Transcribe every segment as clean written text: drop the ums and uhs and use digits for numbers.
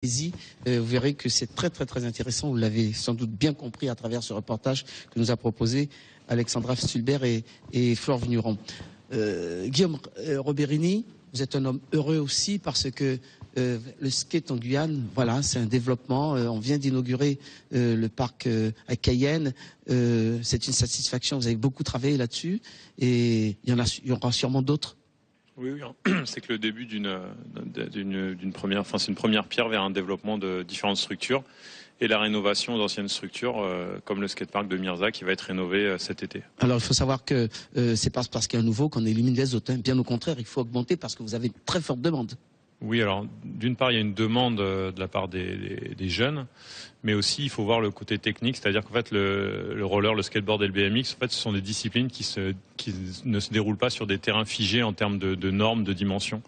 Vous verrez que c'est très intéressant. Vous l'avez sans doute bien compris à travers ce reportage que nous a proposé Alexandra Stulbert et Flore Vigneron. Guillaume Roberini, vous êtes un homme heureux aussi parce que le skate en Guyane, voilà, c'est un développement. On vient d'inaugurer le parc à Cayenne. C'est une satisfaction. Vous avez beaucoup travaillé là-dessus et il y aura sûrement d'autres. Oui, c'est que le début d'une première, c'est une première pierre vers un développement de différentes structures et la rénovation d'anciennes structures comme le skatepark de Myrza qui va être rénové cet été. Alors il faut savoir que c'est pas parce qu'il y a un nouveau qu'on élimine les autres. Bien au contraire, il faut augmenter parce que vous avez une très forte demande. Oui, alors d'une part il y a une demande de la part des jeunes, mais aussi il faut voir le côté technique, c'est-à-dire qu'en fait le roller, le skateboard et le BMX, en fait, ce sont des disciplines qui ne se déroulent pas sur des terrains figés en termes de normes, de dimensions.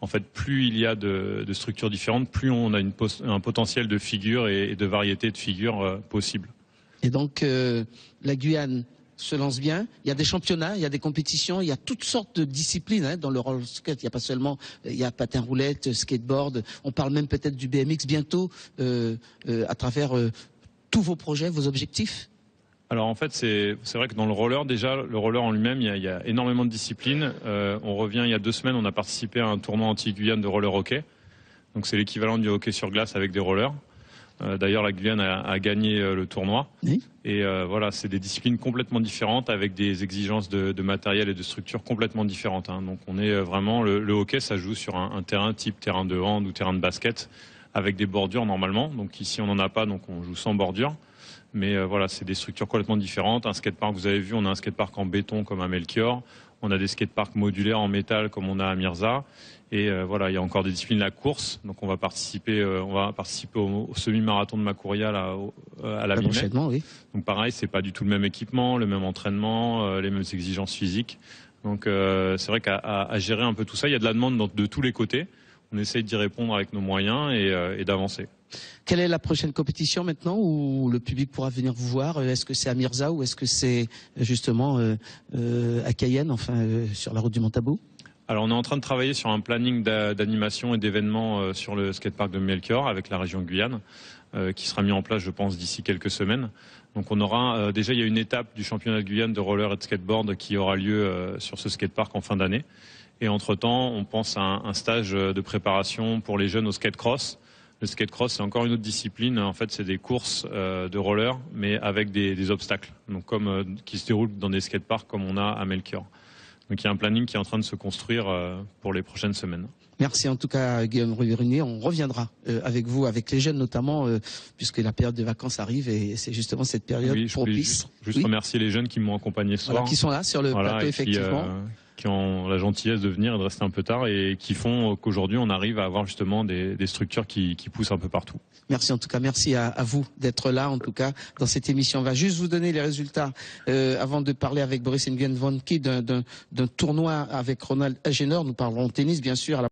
En fait, plus il y a de structures différentes, plus on a un potentiel de figures et de variétés de figures possibles. Et donc la Guyane se lance bien, il y a des championnats, il y a des compétitions, il y a toutes sortes de disciplines dans le roller skate. Il n'y a pas seulement, il y a patin roulette, skateboard, on parle même peut-être du BMX bientôt à travers tous vos projets, vos objectifs. Alors en fait c'est vrai que dans le roller déjà, le roller en lui-même, il y a énormément de disciplines. On revient il y a 2 semaines, on a participé à un tournoi anti-Guyane de roller hockey. Donc c'est l'équivalent du hockey sur glace avec des rollers. D'ailleurs, la Guyane a gagné le tournoi. Oui. Et voilà, c'est des disciplines complètement différentes avec des exigences de matériel et de structure complètement différentes. Donc on est vraiment, le hockey, ça joue sur un terrain type terrain de hand ou terrain de basket avec des bordures normalement. Donc ici, on n'en a pas, donc on joue sans bordure. Mais voilà, c'est des structures complètement différentes. Un skatepark, vous avez vu, on a un skatepark en béton comme à Melchior. On a des skateparks modulaires en métal comme on a à Myrza. Et voilà, il y a encore des disciplines de la course. Donc on va participer au semi-marathon de Macouria à la mi-mai. Oui. Donc pareil, c'est pas du tout le même équipement, le même entraînement, les mêmes exigences physiques. Donc c'est vrai qu'à gérer un peu tout ça, il y a de la demande de tous les côtés. On essaye d'y répondre avec nos moyens et d'avancer. Quelle est la prochaine compétition maintenant où le public pourra venir vous voir? Est-ce que c'est à Myrza ou est-ce que c'est justement à Cayenne, enfin sur la route du Montabou? Alors on est en train de travailler sur un planning d'animation et d'événements sur le skatepark de Melchior avec la région Guyane qui sera mis en place je pense d'ici quelques semaines. Donc on aura déjà il y a une étape du championnat de Guyane de roller et de skateboard qui aura lieu sur ce skatepark en fin d'année. Et entre-temps on pense à un stage de préparation pour les jeunes au skate-cross. Le skate-cross c'est encore une autre discipline, en fait c'est des courses de roller mais avec des obstacles, donc qui se déroulent dans des skateparks comme on a à Melchior. Donc il y a un planning qui est en train de se construire pour les prochaines semaines. Merci en tout cas Guillaume Roberini. On reviendra avec vous, avec les jeunes notamment, puisque la période de vacances arrive et c'est justement cette période propice. Juste remercier les jeunes qui m'ont accompagné ce soir. Voilà, qui sont là sur le plateau effectivement. Qui ont la gentillesse de venir et de rester un peu tard et qui font qu'aujourd'hui on arrive à avoir justement des structures qui poussent un peu partout. Merci en tout cas, merci à vous d'être là en tout cas dans cette émission. On va juste vous donner les résultats avant de parler avec Boris Nguyen Vonki d'un tournoi avec Ronald Agenor. Nous parlerons tennis bien sûr à la